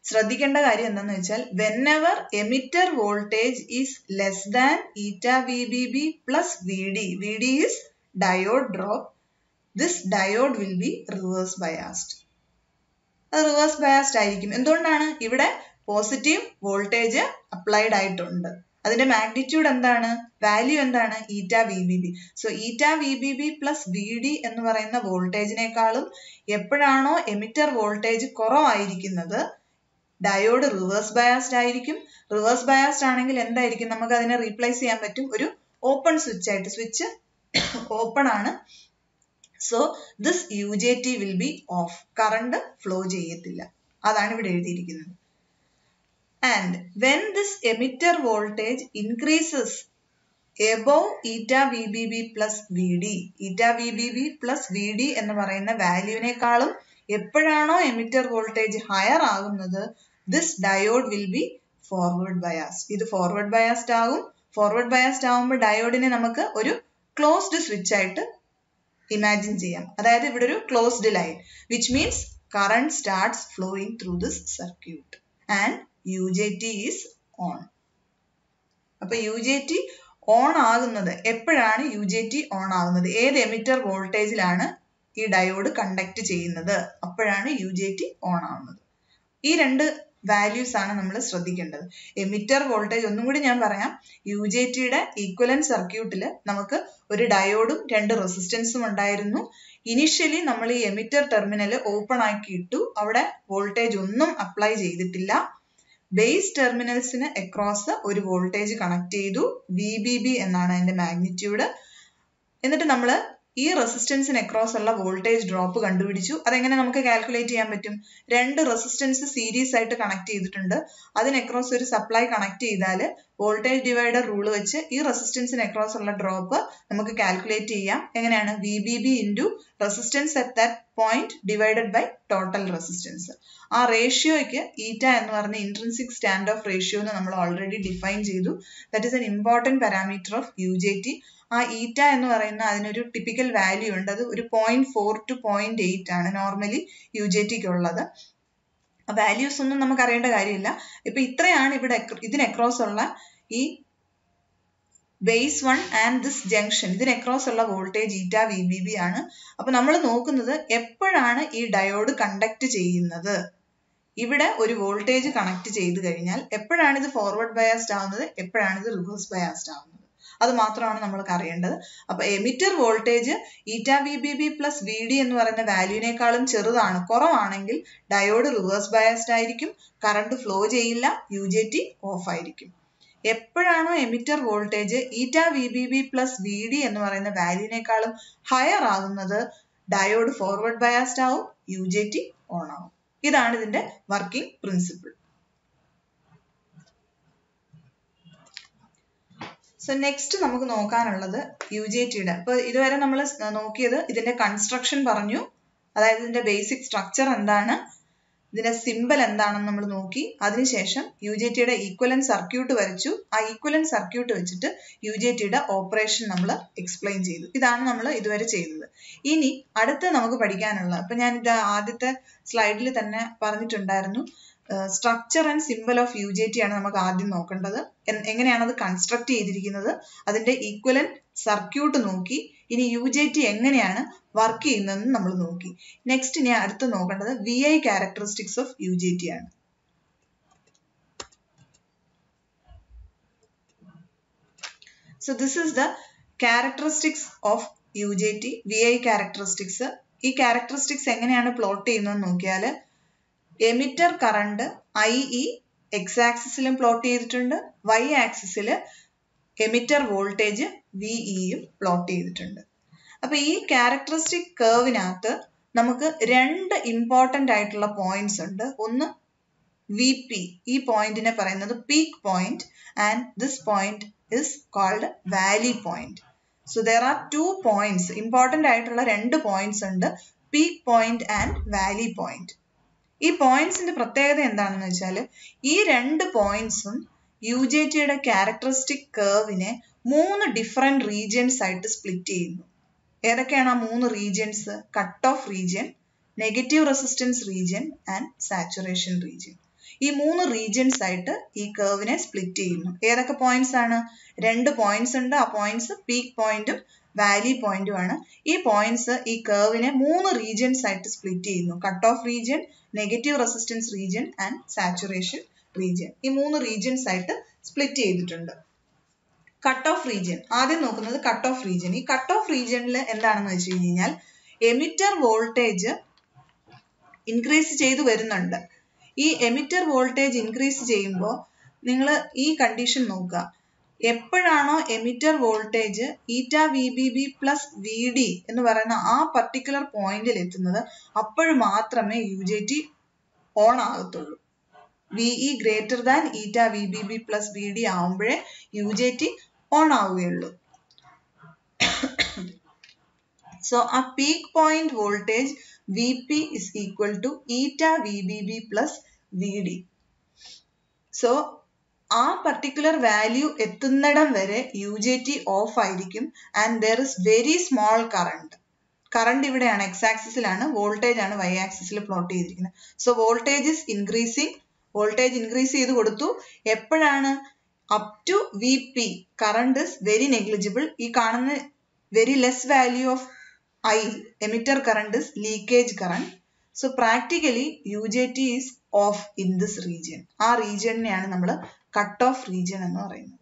ശ്രദ്ധിക്കേണ്ട കാര്യം എന്താണെന്ന് വെച്ചാൽ, whenever emitter voltage is less than ηVBB plus VD, VD is diode drop, this diode will be reverse biased. അത് റിവേഴ്സ് ബയാസ്ഡ് ആയിരിക്കും. എന്തുകൊണ്ടാണ്? ഇവിടെ പോസിറ്റീവ് വോൾട്ടേജ് അപ്ലൈഡ് ആയിട്ടുണ്ട്. അതിന്റെ മാഗ്നിറ്റ്യൂഡ് എന്താണ്? വാല്യൂ എന്താണ്? ηVBB. So ηVBB plus VD എന്ന് പറയുന്ന വോൾട്ടേജിനേക്കാളും എപ്പോഴാണോ എമിറ്റർ വോൾട്ടേജ് കുറവായിരിക്കുന്നത്, ഡയോഡ് റിവേഴ്സ് ബയാസ്ഡ് ആയിരിക്കും. റിവേഴ്സ് ബയാസ്ഡ് ആണെങ്കിൽ എന്തായിരിക്കും? നമുക്ക് അതിനെ റീപ്ലേസ് ചെയ്യാൻ പറ്റും ഒരു ഓപ്പൺ സ്വിച്ച് ആയിട്ട്. സ്വിച്ച് ഓപ്പൺ ആണ്. So this UJT will be off. Current flow ചെയ്യത്തില്ല. അതാണ് ഇവിടെ എഴുതിയിരിക്കുന്നത്. And when this emitter voltage increases above ηVBB plus VD, ηVBB plus VD എന്ന് പറയുന്ന വാല്യൂവിനേക്കാളും എപ്പോഴാണോ എമിറ്റർ വോൾട്ടേജ് ഹയർ ആകുന്നത്, this diode will be forward biased. ഇത് ഫോർവേഡ് ബയാസ്ഡ് ആകും. ഫോർവേഡ് ബയാസ്ഡ് ആകുമ്പോൾ ഡയോഡിനെ നമുക്ക് ഒരു ക്ലോസ്ഡ് സ്വിച്ച് ആയിട്ട് ഇമാജിൻ ചെയ്യാം. അതായത് ഇവിടെ ഒരു closed line, which means current starts flowing through this circuit and UJT is on. അപ്പൊ UJT ഓൺ ആകുന്നത് എപ്പോഴാണ്? UJT ഓൺ ആകുന്നത് ഏത് എമിറ്റർ വോൾട്ടേജിലാണ് ഈ ഡയോഡ് കണ്ടക്ട് ചെയ്യുന്നത്, അപ്പോഴാണ് UJT ഓൺ ആവുന്നത്. ഈ രണ്ട് വാല്യൂസ് ആണ് നമ്മൾ ശ്രദ്ധിക്കേണ്ടത്. എമിറ്റർ വോൾട്ടേജ് ഒന്നും കൂടി ഞാൻ പറയാം. UJTയുടെ ഈക്വലന്റ് സർക്യൂട്ടിൽ നമുക്ക് ഒരു ഡയോഡും രണ്ട് റെസിസ്റ്റൻസും ഉണ്ടായിരുന്നു. ഇനിഷ്യലി നമ്മൾ ഈ എമിറ്റർ ടെർമിനൽ ഓപ്പൺ ആക്കി ഇട്ടു. അവിടെ വോൾട്ടേജ് ഒന്നും അപ്ലൈ ചെയ്തിട്ടില്ല. ബേസ് ടെർമിനൽസിന് അക്രോസ് ഒരു വോൾട്ടേജ് കണക്ട് ചെയ്തു. VBB എന്നാണ് അതിന്റെ മാഗ്നിറ്റ്യൂഡ്. എന്നിട്ട് നമ്മൾ ഈ റെസിസ്റ്റൻസിന് അക്രോസ് ഉള്ള വോൾട്ടേജ് ഡ്രോപ്പ് കണ്ടുപിടിച്ചു. അതെങ്ങനെ നമുക്ക് കാൽക്കുലേറ്റ് ചെയ്യാൻ പറ്റും? രണ്ട് റെസിസ്റ്റൻസ് സീരീസ് ആയിട്ട് കണക്ട് ചെയ്തിട്ടുണ്ട്. അതിന് അക്രോസ് ഒരു സപ്ലൈ കണക്ട് ചെയ്താൽ വോൾട്ടേജ് ഡിവൈഡർ റൂൾ വെച്ച് ഈ റെസിസ്റ്റൻസിന് അക്രോസ് ഉള്ള ഡ്രോപ്പ് നമുക്ക് കാൽക്കുലേറ്റ് ചെയ്യാം. എങ്ങനെയാണ്? VBB into resistance at that point divided by total resistance. ആ റേഷ്യോയ്ക്ക് ഈറ്റ എന്ന് പറഞ്ഞ ഇൻട്രിൻസിക് സ്റ്റാൻഡ് ഓഫ് റേഷ്യോ എന്ന് നമ്മൾ ഓൾറെഡി ഡിഫൈൻ ചെയ്തു. That is an important parameter of UJT. ആ ഈറ്റ എന്ന് പറയുന്ന അതിനൊരു ടിപ്പിക്കൽ വാല്യൂ ഉണ്ട്. അത് ഒരു 0.4 to 0.8 ആണ് നോർമലി UJTക്ക് ഉള്ളത്. വാല്യൂസ് ഒന്നും നമുക്ക് അറിയേണ്ട കാര്യമില്ല. ഇപ്പൊ ഇത്രയാണ് ഇവിടെ ഇതിന് അക്രോസ് ഉള്ള ഈ ബേസ് 1 ആൻഡ് ദിസ് ജംഗ്ഷൻ, ഇതിന് അക്രോസ് ഉള്ള വോൾട്ടേജ് ηVBB ആണ്. അപ്പൊ നമ്മൾ നോക്കുന്നത് എപ്പോഴാണ് ഈ ഡയോഡ് കണ്ടക്ട് ചെയ്യുന്നത്. ഇവിടെ ഒരു വോൾട്ടേജ് കണക്ട് ചെയ്ത് കഴിഞ്ഞാൽ എപ്പോഴാണ് ഇത് ഫോർവേഡ് ബയാസ്ഡ് ആവുന്നത്, എപ്പോഴാണ് ഇത് റിവേഴ്സ് ബയാസ്ഡ് ആവുന്നത്. അത് മാത്രമാണ് നമ്മൾക്ക് അറിയേണ്ടത്. അപ്പോൾ emitter voltage eta V B B plus V D എന്ന് പറയുന്ന വാല്യൂവിനേക്കാളും ചെറുതാണ്, കുറവാണെങ്കിൽ ഡയോഡ് റിവേഴ്സ് ബയസ്ഡ് ആയിരിക്കും, കറണ്ട് ഫ്ലോ ചെയ്യില്ല, UJT ഓഫ് ആയിരിക്കും. എപ്പോഴാണോ emitter voltage eta V B B plus V D എന്ന് പറയുന്ന വാല്യൂവിനേക്കാളും ഹയർ ആകുന്നത് ഡയോഡ് ഫോർവേഡ് ബയാസ്ഡ് ആവും, UJT ഓൺ ആവും. ഇതാണ് ഇതിന്റെ വർക്കിംഗ് പ്രിൻസിപ്പിൾ. സോ നെക്സ്റ്റ് നമുക്ക് നോക്കാനുള്ളത് UJTയുടെ. അപ്പോൾ ഇതുവരെ നമ്മൾ നോക്കിയത് ഇതിന്റെ കൺസ്ട്രക്ഷൻ പറഞ്ഞു, അതായത് ഇതിന്റെ ബേസിക് സ്ട്രക്ചർ എന്താണ്, ഇതിന്റെ സിമ്പൽ എന്താണെന്ന് നമ്മൾ നോക്കി. അതിനുശേഷം UJTയുടെ ഈക്വലന്റ് സർക്യൂട്ട് വരച്ചു. ആ ഈക്വലന്റ് സർക്യൂട്ട് വെച്ചിട്ട് UJTയുടെ ഓപ്പറേഷൻ നമ്മൾ എക്സ്പ്ലെയിൻ ചെയ്തു. ഇതാണ് നമ്മൾ ഇതുവരെ ചെയ്തത്. ഇനി അടുത്ത് നമുക്ക് പഠിക്കാനുള്ള, അപ്പൊ ഞാൻ ഇത് ആദ്യത്തെ സ്ലൈഡിൽ തന്നെ പറഞ്ഞിട്ടുണ്ടായിരുന്നു, structure and symbol of UJT ആണ് നമുക്ക് ആദ്യം നോക്കേണ്ടത്. എങ്ങനെയാണ് അത് കൺസ്ട്രക്ട് ചെയ്തിരിക്കുന്നത്, അതിന്റെ ഈക്വലന്റ് സർക്യൂട്ട് നോക്കി. ഇനി UJT എങ്ങനെയാണ് വർക്ക് ചെയ്യുന്നതെന്ന് നമ്മൾ നോക്കി. നെക്സ്റ്റ് ഇനി അടുത്ത് നോക്കേണ്ടത് VI ക്യാരക്ടറിസ്റ്റിക്സ് ഓഫ് UJT ആണ്. So this is the characteristics of UJT, VI characteristics. ഈ characteristics എങ്ങനെയാണ് പ്ലോട്ട് ചെയ്യുന്നതെന്ന് നോക്കിയാൽ, എമിറ്റർ കറണ്ട് IE X ആക്സിസിലും പ്ലോട്ട് ചെയ്തിട്ടുണ്ട്, Y ആക്സിസിൽ എമിറ്റർ വോൾട്ടേജ് VEയും പ്ലോട്ട് ചെയ്തിട്ടുണ്ട്. അപ്പൊ ഈ ക്യാരക്ടറിസ്റ്റിക് കർവിനകത്ത് നമുക്ക് രണ്ട് ഇമ്പോർട്ടന്റ് ആയിട്ടുള്ള പോയിന്റ്സ് ഉണ്ട്. ഒന്ന് VP, ഈ പോയിന്റിനെ പറയുന്നത് peak point, and this point is called valley point. So there are two points, important ആയിട്ടുള്ള രണ്ട് പോയിന്റ്സ് ഉണ്ട്, peak point and valley point. ഈ പോയിന്റ്സിന്റെ പ്രത്യേകത എന്താണെന്ന് വെച്ചാൽ, ഈ രണ്ട് പോയിന്റ്സും UJTയുടെ ക്യാരക്ടറിസ്റ്റിക് കർവിനെ 3 ഡിഫറെന്റ് റീജിയൻസ് ആയിട്ട് സ്പ്ലിറ്റ് ചെയ്യുന്നു. ഏതൊക്കെയാണ് ആ 3 regions? Cut off region, negative resistance region and saturation region. ഈ 3 റീജിയൻസ് ആയിട്ട് ഈ കർവിനെ സ്പ്ലിറ്റ് ചെയ്യുന്നു. ഏതൊക്കെ പോയിന്റ്സ് ആണ്? 2 പോയിന്റ്സ് ഉണ്ട്. ആ പോയിന്റ്സ് പീക്ക് പോയിന്റും വാലി പോയിന്റും ആണ്. ഈ പോയിന്റ്സ് ഈ കർവിനെ 3 റീജിയൻസ് ആയിട്ട് സ്പ്ലിറ്റ് ചെയ്യുന്നു. Cut off region, negative resistance region and saturation region. ഈ 3 റീജിയൻസ് ആയിട്ട് സ്പ്ലിറ്റ് ചെയ്തിട്ടുണ്ട്. കട്ട് ഓഫ് റീജിയൻ, ആദ്യം നോക്കുന്നത് കട്ട് ഓഫ് റീജിയൻ. ഈ കട്ട് ഓഫ് റീജിയനിൽ എന്താണെന്ന് വെച്ച് കഴിഞ്ഞാൽ, എമിറ്റർ വോൾട്ടേജ് ഇൻക്രീസ് ചെയ്തു വരുന്നുണ്ട്. ഈ എമിറ്റർ വോൾട്ടേജ് ഇൻക്രീസ് ചെയ്യുമ്പോൾ നിങ്ങൾ ഈ കണ്ടീഷൻ നോക്കുക. എപ്പോഴാണോ emitter voltage eta V B B plus V D എന്ന് പറയുന്ന ആ പർട്ടിക്കുലർ പോയിന്റിൽ എത്തുന്നത്, അപ്പോൾ മാത്രമേ UJT ഓൺ ആകത്തുള്ളൂ. VE greater than eta V B B plus V D ആവുമ്പോഴേ UJT ഓൺ ആവുകയുള്ളൂ. സോ ആ peak point voltage VP is equal to eta VBB plus VD. So ആ പർട്ടിക്കുലർ വാല്യൂ എത്തുന്നിടം വരെ UJT ഓഫ് ആയിരിക്കും, and there is very small current. Current ഇവിടെയാണ്, X ആക്സിസിലാണ്, voltage ആണ് Y ആക്സിസിൽ പ്ലോട്ട് ചെയ്തിരിക്കുന്നത്. So voltage is increasing, voltage increase ചെയ്ത് കൊടുത്തു. എപ്പോഴാണ്? Up to VP current is very negligible. ഈ കാണുന്ന very less value of I, emitter current is leakage current. So practically UJT is off in this region. ആ റീജിയനെയാണ് നമ്മൾ cut off region എന്ന് പറയുന്നത്.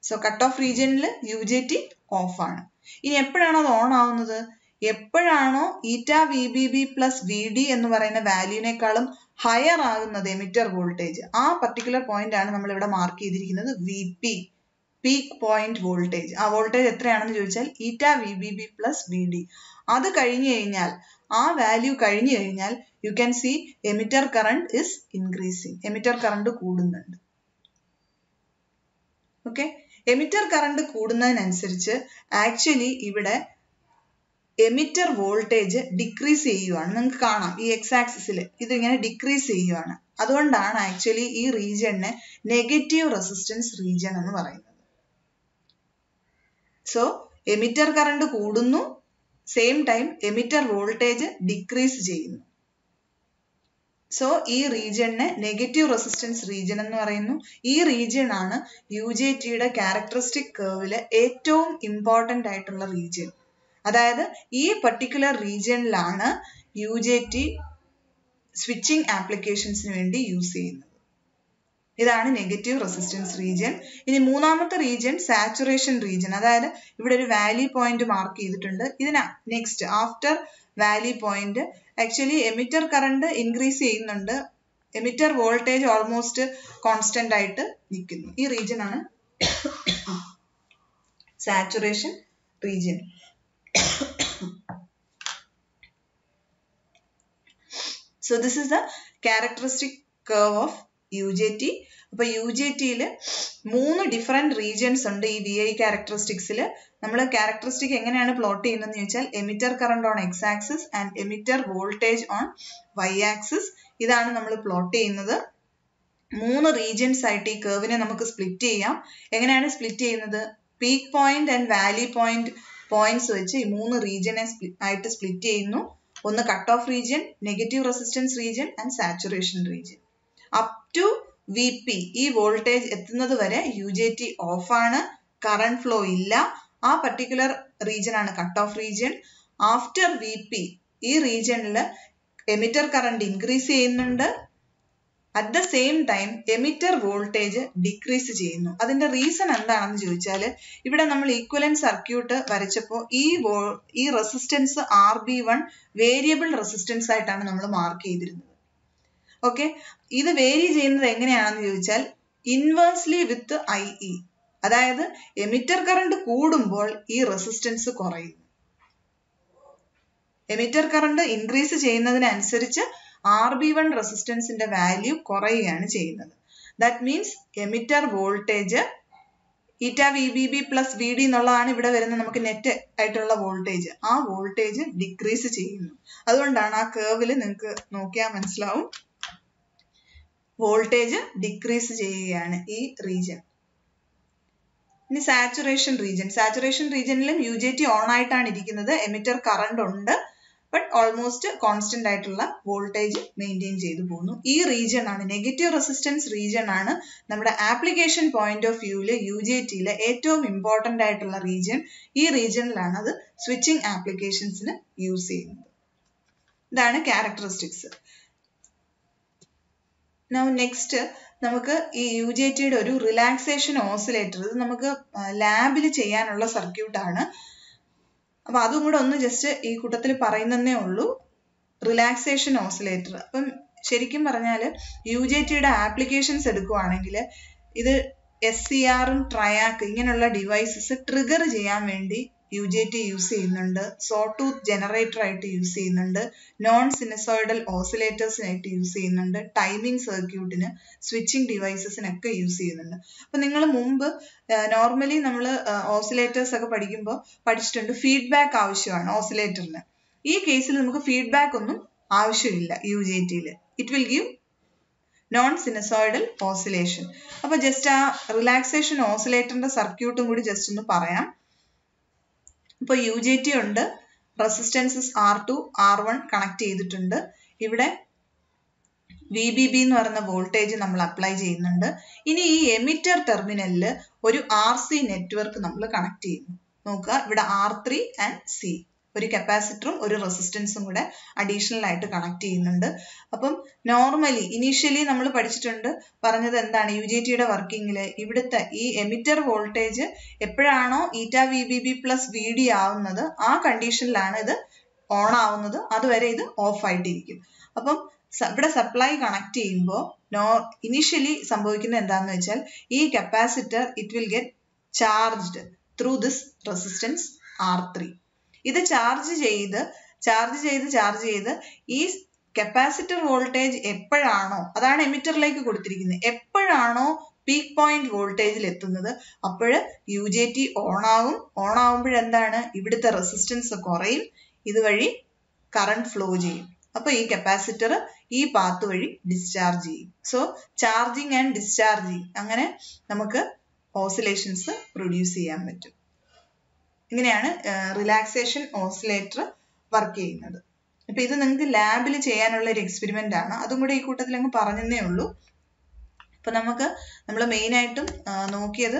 So cut off റീജിയനിൽ UJT off ആണ്. ഇനി എപ്പോഴാണ് അത് ഓൺ ആവുന്നത്? എപ്പോഴാണോ eta V B B plus V D എന്ന് പറയുന്ന വാല്യൂവിനേക്കാളും ഹയർ ആകുന്നത് എമിറ്റർ വോൾട്ടേജ്, ആ പർട്ടിക്കുലർ പോയിന്റ് ആണ് നമ്മൾ ഇവിടെ മാർക്ക് ചെയ്തിരിക്കുന്നത് VP, പീക്ക് പോയിന്റ് വോൾട്ടേജ്. ആ വോൾട്ടേജ് എത്രയാണെന്ന് ചോദിച്ചാൽ eta V B B plus V D. അത് കഴിഞ്ഞു കഴിഞ്ഞാൽ, ആ വാല്യൂ കഴിഞ്ഞു കഴിഞ്ഞാൽ, you can see emitter current is increasing. Emitter current കൂടുന്നുണ്ട്. ഓക്കെ, എമിറ്റർ കറണ്ട് കൂടുന്നതിനനുസരിച്ച് ആക്ച്വലി ഇവിടെ എമിറ്റർ വോൾട്ടേജ് ഡിക്രീസ് ചെയ്യുവാണ്. നിങ്ങൾക്ക് കാണാം ഈ X ആക്സിസിൽ ഇതിങ്ങനെ ഡിക്രീസ് ചെയ്യുവാണ്. അതുകൊണ്ടാണ് ആക്ച്വലി ഈ റീജിയനെ നെഗറ്റീവ് റെസിസ്റ്റൻസ് റീജിയൻ എന്ന് പറയുന്നത്. സോ എമിറ്റർ കറണ്ട് കൂടുന്നു, same time emitter voltage decrease ചെയ്യുന്നു. സോ ഈ റീജിയനെ നെഗറ്റീവ് റെസിസ്റ്റൻസ് റീജിയൻ എന്ന് പറയുന്നു. ഈ റീജിയൻ ആണ് UJTയുടെ ക്യാരക്ടറിസ്റ്റിക് കർവിലെ ഏറ്റവും ഇമ്പോർട്ടന്റ് ആയിട്ടുള്ള റീജിയൻ. അതായത് ഈ പർട്ടിക്കുലർ റീജിയനിലാണ് UJT സ്വിച്ചിങ് ആപ്ലിക്കേഷൻസിന് വേണ്ടി യൂസ് ചെയ്യുന്നത്. ഇതാണ് നെഗറ്റീവ് റെസിസ്റ്റൻസ് റീജിയൻ. ഇനി മൂന്നാമത്തെ റീജിയൻ സാച്ചുറേഷൻ റീജിയൻ. അതായത് ഇവിടെ ഒരു വാലി പോയിന്റ് മാർക്ക് ചെയ്തിട്ടുണ്ട്. ഇതിന് next after Valley point actually emitter current increase ചെയ്യുന്നുണ്ട്, എമിറ്റർ വോൾട്ടേജ് ഓൾമോസ്റ്റ് കോൺസ്റ്റന്റ് ആയിട്ട് നിൽക്കുന്നു. ഈ റീജിയൻ ആണ് saturation region. So this is the characteristic curve of UJT. അപ്പോൾ UJTയിൽ 3 ഡിഫറെന്റ് റീജിയൻസ് ഉണ്ട്. ഈ VI ക്യാരക്ടറിസ്റ്റിക്സിൽ നമ്മൾ ക്യാരക്ടറിസ്റ്റിക് എങ്ങനെയാണ് പ്ലോട്ട് ചെയ്യുന്നതെന്ന് ചോദിച്ചാൽ emitter current on X axis and emitter voltage on Y axis. ഇതാണ് നമ്മൾ പ്ലോട്ട് ചെയ്യുന്നത്. 3 റീജിയൻസ് ആയിട്ട് ഈ കർവിനെ നമുക്ക് സ്പ്ലിറ്റ് ചെയ്യാം. എങ്ങനെയാണ് സ്പ്ലിറ്റ് ചെയ്യുന്നത്? Peak point and valley points വെച്ച് ഈ 3 റീജിയനെ ആയിട്ട് സ്പ്ലിറ്റ് ചെയ്യുന്നു. ഒന്ന് cut off region, negative resistance region and saturation region. Up to VP ഈ വോൾട്ടേജ് എത്തുന്നത് വരെ UJT ഓഫ് ആണ്, കറണ്ട് ഫ്ലോ ഇല്ല. ആ പർട്ടിക്കുലർ റീജിയൻ ആണ് cut off region. After VP ഈ റീജിയനിൽ എമിറ്റർ കറണ്ട് ഇൻക്രീസ് ചെയ്യുന്നുണ്ട്. At the same time emitter voltage decrease ചെയ്യുന്നു. അതിന്റെ റീസൺ എന്താണെന്ന് ചോദിച്ചാൽ ഇവിടെ നമ്മൾ ഈക്വലന്റ് സർക്യൂട്ട് വരച്ചപ്പോൾ ഈ റെസിസ്റ്റൻസ് RB1 വേരിയബിൾ റെസിസ്റ്റൻസ് ആയിട്ടാണ് നമ്മൾ മാർക്ക് ചെയ്തിരുന്നത്. ഓക്കെ, ഇത് വേരി ചെയ്യുന്നത് എങ്ങനെയാണെന്ന് ചോദിച്ചാൽ ഇൻവേഴ്സ്ലി വിത്ത് IE. അതായത് എമിറ്റർ കറണ്ട് കൂടുമ്പോൾ ഈ റെസിസ്റ്റൻസ് കുറയുന്നു. എമിറ്റർ കറണ്ട് ഇൻക്രീസ് ചെയ്യുന്നതിനനുസരിച്ച് RB1 റെസിസ്റ്റൻസിന്റെ വാല്യൂ കുറയുകയാണ് ചെയ്യുന്നത്. That means emitter voltage ηVBB plus VD എന്നുള്ളതാണ് ഇവിടെ വരുന്ന നമുക്ക് നെറ്റ് ആയിട്ടുള്ള വോൾട്ടേജ്. ആ വോൾട്ടേജ് ഡിക്രീസ് ചെയ്യുന്നു. അതുകൊണ്ടാണ് ആ കേർവിൽ നിങ്ങൾക്ക് നോക്കിയാൽ മനസ്സിലാവും വോൾട്ടേജ് ഡിക്രീസ് ചെയ്യുകയാണ് ഈ റീജിയൻ. ഇനി സാച്ചുറേഷൻ റീജിയൻ. സാച്ചുറേഷൻ റീജിയനിലും UJT ഓൺ ആയിട്ടാണ് ഇരിക്കുന്നത്. എമിറ്റർ കറണ്ട് ഉണ്ട്, ബട്ട് ഓൾമോസ്റ്റ് കോൺസ്റ്റന്റ് ആയിട്ടുള്ള വോൾട്ടേജ് മെയിൻറ്റെയിൻ ചെയ്തു പോകുന്നു. ഈ റീജിയൻ ആണ് നെഗറ്റീവ് റെസിസ്റ്റൻസ് റീജിയൻ ആണ് നമ്മുടെ ആപ്ലിക്കേഷൻ പോയിന്റ് ഓഫ് വ്യൂവില് UJTയിലെ ഏറ്റവും ഇമ്പോർട്ടന്റ് ആയിട്ടുള്ള റീജിയൻ. ഈ റീജിയനിലാണ് അത് സ്വിച്ചിങ് ആപ്ലിക്കേഷൻസിന് യൂസ് ചെയ്യുന്നത്. ഇതാണ് ക്യാരക്ടറിസ്റ്റിക്സ്. Now next നമുക്ക് ഈ UJTയുടെ ഒരു റിലാക്സേഷൻ ഓസിലേറ്റർ, ഇത് നമുക്ക് ലാബിൽ ചെയ്യാനുള്ള സർക്യൂട്ടാണ്. അപ്പൊ അതും കൂടെ ഒന്ന് ജസ്റ്റ് ഈ കൂട്ടത്തിൽ പറയുന്നതേ ഉള്ളൂ. Relaxation oscillator. അപ്പം ശരിക്കും പറഞ്ഞാൽ UJTയുടെ ആപ്ലിക്കേഷൻസ് എടുക്കുവാണെങ്കിൽ ഇത് SCR ട്രയാക്ക് ഇങ്ങനെയുള്ള ഡിവൈസസ് ട്രിഗർ ചെയ്യാൻ വേണ്ടി UJT യൂസ് ചെയ്യുന്നുണ്ട്. സോട്ടൂത്ത് ജനറേറ്റർ ആയിട്ട് യൂസ് ചെയ്യുന്നുണ്ട്. നോൺ സിനസോയിഡൽ ഓസിലേറ്റേഴ്സിനായിട്ട് യൂസ് ചെയ്യുന്നുണ്ട്. ടൈമിംഗ് സർക്യൂട്ടിന്, സ്വിച്ചിങ് ഡിവൈസസിനൊക്കെ യൂസ് ചെയ്യുന്നുണ്ട്. അപ്പൊ നിങ്ങൾ മുമ്പ് നോർമലി നമ്മൾ ഓസിലേറ്റേഴ്സ് ഒക്കെ പഠിക്കുമ്പോൾ പഠിച്ചിട്ടുണ്ട് ഫീഡ്ബാക്ക് ആവശ്യമാണ് ഓസിലേറ്ററിന്. ഈ കേസിൽ നമുക്ക് ഫീഡ്ബാക്ക് ഒന്നും ആവശ്യമില്ല UJTയിൽ. It will give non sinusoidal oscillation. അപ്പൊ ജസ്റ്റ് ആ റിലാക്സേഷൻ ഓസിലേറ്ററിന്റെ സർക്യൂട്ടും കൂടി ജസ്റ്റ് ഒന്ന് പറയാം. ഇപ്പോൾ UJT ഉണ്ട്, റെസിസ്റ്റൻസസ് R2 R1 കണക്ട് ചെയ്തിട്ടുണ്ട്. ഇവിടെ VBB എന്ന് പറയുന്ന വോൾട്ടേജ് നമ്മൾ അപ്ലൈ ചെയ്യുന്നുണ്ട്. ഇനി ഈ എമിറ്റർ ടെർമിനലിൽ ഒരു RC നെറ്റ്വർക്ക് നമ്മൾ കണക്ട് ചെയ്യുന്നു. നോക്കുക, ഇവിടെ R3 ആൻഡ് C ഒരു കപ്പാസിറ്ററും ഒരു റെസിസ്റ്റൻസും കൂടെ അഡീഷണൽ ആയിട്ട് കണക്ട് ചെയ്യുന്നുണ്ട്. അപ്പം നോർമലി ഇനീഷ്യലി നമ്മൾ പഠിച്ചിട്ടുണ്ട്, പറഞ്ഞത് എന്താണ് UJTയുടെ വർക്കിങ്ങിൽ ഇവിടുത്തെ ഈ എമിറ്റർ വോൾട്ടേജ് എപ്പോഴാണോ ηVBB പ്ലസ് VD ആവുന്നത് ആ കണ്ടീഷനിലാണ് ഇത് ഓൺ ആവുന്നത്. അതുവരെ ഇത് ഓഫ് ആയിട്ടിരിക്കും. അപ്പം ഇവിടെ സപ്ലൈ കണക്ട് ചെയ്യുമ്പോൾ ഇനീഷ്യലി സംഭവിക്കുന്നത് എന്താണെന്ന് വെച്ചാൽ ഈ capacitor it will get charged through this resistance R3. ഇത് ചാർജ് ചെയ്ത് ഈ കപ്പാസിറ്റർ വോൾട്ടേജ് എപ്പോഴാണോ, അതാണ് എമിറ്ററിലേക്ക് കൊടുത്തിരിക്കുന്നത്, എപ്പോഴാണോ പീക്ക് പോയിന്റ് വോൾട്ടേജിൽ എത്തുന്നത് അപ്പോൾ UJT ഓൺ ആകും. ഓൺ ആകുമ്പോഴെന്താണ്, ഇവിടുത്തെ റെസിസ്റ്റൻസ് കുറയും, ഇതുവഴി കറണ്ട് ഫ്ലോ ചെയ്യും. അപ്പൊ ഈ കപ്പാസിറ്റർ ഈ പാത്ത് വഴി ഡിസ്ചാർജ് ചെയ്യും. സോ ചാർജിങ് ആൻഡ് ഡിസ്ചാർജിങ്, അങ്ങനെ നമുക്ക് ഓസിലേഷൻസ് പ്രൊഡ്യൂസ് ചെയ്യാൻ പറ്റും. ഇങ്ങനെയാണ് റിലാക്സേഷൻ ഓസിലേറ്റർ വർക്ക് ചെയ്യുന്നത്. അപ്പൊ ഇത് നിങ്ങൾക്ക് ലാബിൽ ചെയ്യാനുള്ള ഒരു എക്സ്പെരിമെന്റ് ആണ്. അതും കൂടെ ഈ കൂട്ടത്തിൽ അങ്ങ് പറഞ്ഞതേ ഉള്ളൂ. അപ്പൊ നമ്മൾ മെയിൻ ആയിട്ടും നോക്കിയത്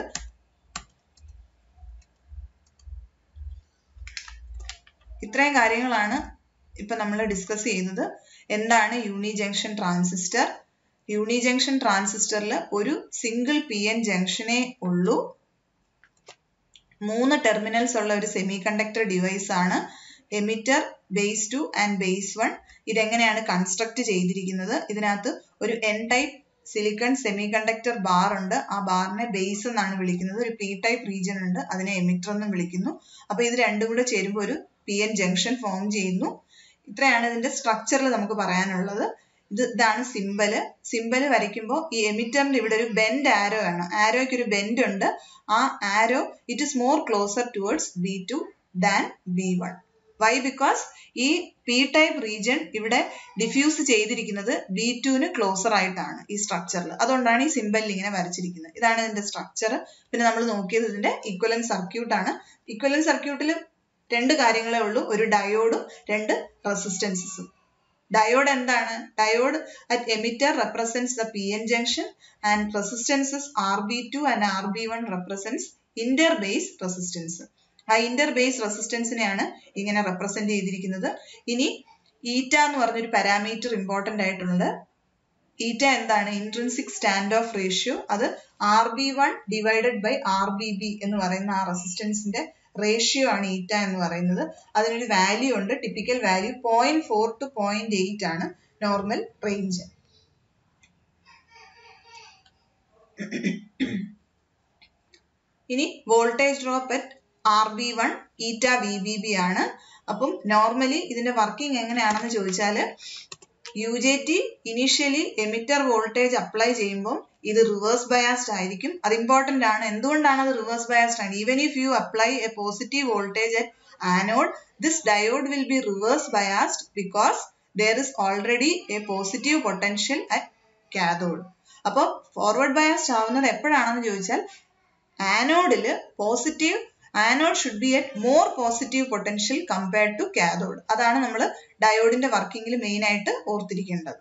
ഇത്രയും കാര്യങ്ങളാണ് ഇപ്പൊ നമ്മൾ ഡിസ്കസ് ചെയ്യുന്നത്. എന്താണ് യൂണി ജംഗ്ഷൻ ട്രാൻസിസ്റ്റർ, യൂണി ജംഗ്ഷൻ ട്രാൻസിസ്റ്ററിൽ ഒരു സിംഗിൾ PN ജംഗ്ഷനേ ഉള്ളൂ. 3 ടെർമിനൽസ് ഉള്ള ഒരു സെമി കണ്ടക്ടർ ഡിവൈസ് ആണ് എമിറ്റർ, ബേസ് 2 ആൻഡ് ബേസ് 1. ഇതെങ്ങനെയാണ് കൺസ്ട്രക്ട് ചെയ്തിരിക്കുന്നത്? ഇതിനകത്ത് ഒരു N type silicon semiconductor bar ഉണ്ട്. ആ ബാറിനെ ബേസ് എന്നാണ് വിളിക്കുന്നത്. ഒരു P ടൈപ്പ് റീജിയൻ ഉണ്ട്, അതിനെ എമിറ്റർ എന്നും വിളിക്കുന്നു. അപ്പൊ ഇത് രണ്ടും കൂടെ ചേരുമ്പോൾ ഒരു PN ജംഗ്ഷൻ ഫോം ചെയ്യുന്നു. ഇത്രയാണ് ഇതിന്റെ സ്ട്രക്ചറിൽ നമുക്ക് പറയാനുള്ളത്. ഇതാണ് സിമ്പല് വരയ്ക്കുമ്പോൾ ഈ എമിറ്ററിന്റെ ഇവിടെ ഒരു ബെൻഡ് ആരോ ആണ്. ആരോയ്ക്ക് ഒരു ബെൻഡ് ഉണ്ട്. ആ arrow it is more closer towards B2 than B1. Why? Because ഈ P ടൈപ്പ് റീജിയൻ ഇവിടെ ഡിഫ്യൂസ് ചെയ്തിരിക്കുന്നത് B2ന് ക്ലോസർ ആയിട്ടാണ് ഈ സ്ട്രക്ചറിൽ. അതുകൊണ്ടാണ് ഈ സിമ്പലിൽ ഇങ്ങനെ വരച്ചിരിക്കുന്നത്. ഇതാണ് ഇതിന്റെ സ്ട്രക്ചർ. പിന്നെ നമ്മൾ നോക്കിയത് ഇതിന്റെ ഇക്വലന്റ് സർക്യൂട്ട് ആണ്. ഇക്വലന്റ് സർക്യൂട്ടിൽ 2 കാര്യങ്ങളേ ഉള്ളൂ, ഒരു ഡയോഡും 2 റെസിസ്റ്റൻസസും. Diode എന്താണ്? Diode at emitter represents the PN junction and resistances RB2 and RB1 represents interbase resistance. ആ interbase resistanceനെയാണ് ഇങ്ങനെ represent ചെയ്തിരിക്കുന്നത്. ഇനി ഈറ്റ എന്ന് പറഞ്ഞൊരു പാരാമീറ്റർ ഇമ്പോർട്ടന്റ് ആയിട്ടുണ്ട്. ഈറ്റ എന്താണ്? Intrinsic stand off ratio. അത് RB1 divided by RBB എന്ന് പറയുന്ന ആ റെസിസ്റ്റൻസിന്റെ റേഷ്യോ ആണ് ഈറ്റ എന്ന് പറയുന്നത്. അതിനൊരു വാല്യൂ ഉണ്ട്, ടിപ്പിക്കൽ വാല്യൂ 0.4 to 0.8 ആണ് നോർമൽ റേഞ്ച്. ഇനി വോൾട്ടേജ് ഡ്രോപ്പ് അറ്റ് RB1 ഈറ്റ VBB ആണ്. അപ്പം നോർമലി ഇതിന്റെ വർക്കിംഗ് എങ്ങനെയാണെന്ന് ചോദിച്ചാൽ UJT initially emitter voltage apply ചെയ്യുമ്പോൾ ഇത് റിവേഴ്സ് ബയാസ്ഡ് ആയിരിക്കും. അത് ഇമ്പോർട്ടന്റ് ആണ്. എന്തുകൊണ്ടാണ് അത് റിവേഴ്സ് ബയാസ്ഡ് ആണ്? Even if you apply a positive voltage at anode, this diode will be reverse biased because there is already a positive potential at cathode. അപ്പോൾ forward biased ആവുന്നത് എപ്പോഴാണെന്ന് ചോദിച്ചാൽ ആനോഡില് positive, anode should be at more positive potential compared to cathode. അതാണ് നമ്മൾ ഡയോഡിന്റെ വർക്കിംഗിൽ main ആയിട്ട് ഓർത്തിരിക്കേണ്ടത്.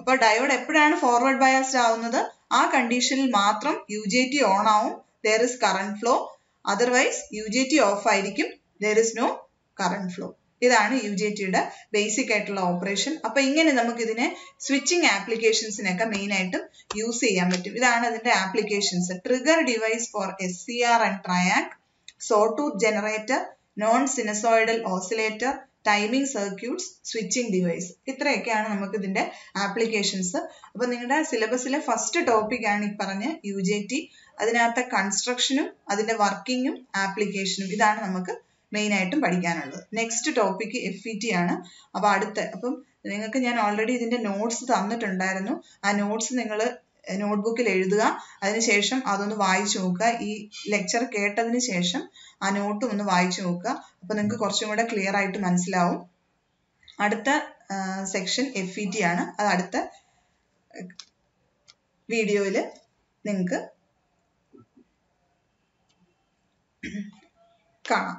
അപ്പോൾ ഡയോഡ് എപ്പോഴാണ് ഫോർവേഡ് ബയാസ്ഡ് ആവുന്നത്? ആ കണ്ടീഷനിൽ മാത്രം UJT ഓൺ ആവും, there is current flow. Otherwise UJT of ആയിരിക്കും, there is no current flow. ഇതാണ് UJTയുടെ ബേസിക് ആയിട്ടുള്ള ഓപ്പറേഷൻ. അപ്പൊ ഇങ്ങനെ നമുക്ക് ഇതിനെ സ്വിച്ചിങ് ആപ്ലിക്കേഷൻസിനൊക്കെ മെയിൻ ആയിട്ടും യൂസ് ചെയ്യാൻ പറ്റും. ഇതാണ് ഇതിന്റെ applications. Trigger device for SCR and triac, sawtooth generator, non sinusoidal oscillator, timing circuits, switching device. ഇത്രയൊക്കെയാണ് നമുക്ക് ഇതിന്റെ ആപ്ലിക്കേഷൻസ്. അപ്പൊ നിങ്ങളുടെ സിലബസിലെ ഫസ്റ്റ് ടോപ്പിക് ആണ് ഈ പറഞ്ഞ UJT. അതിനകത്തെ കൺസ്ട്രക്ഷനും അതിന്റെ വർക്കിങ്ങും ആപ്ലിക്കേഷനും ഇതാണ് നമുക്ക് മെയിൻ ആയിട്ടും പഠിക്കാനുള്ളത്. നെക്സ്റ്റ് ടോപ്പിക് FET ആണ്. അപ്പൊ അപ്പം നിങ്ങൾക്ക് ഞാൻ ഓൾറെഡി ഇതിന്റെ നോട്ട്സ് തന്നിട്ടുണ്ടായിരുന്നു. ആ നോട്ട്സ് നിങ്ങൾ നോട്ട്ബുക്കിൽ എഴുതുക. അതിനുശേഷം അതൊന്ന് വായിച്ചു നോക്കുക. ഈ ലെക്ചർ കേട്ടതിന് ശേഷം ആ നോട്ടും ഒന്ന് വായിച്ചു നോക്കുക. അപ്പൊ നിങ്ങൾക്ക് കുറച്ചും കൂടെ ക്ലിയർ ആയിട്ട് മനസ്സിലാവും. അടുത്ത സെക്ഷൻ FET ആണ്. അത് അടുത്ത വീഡിയോയിൽ നിങ്ങൾക്ക് കാണാം.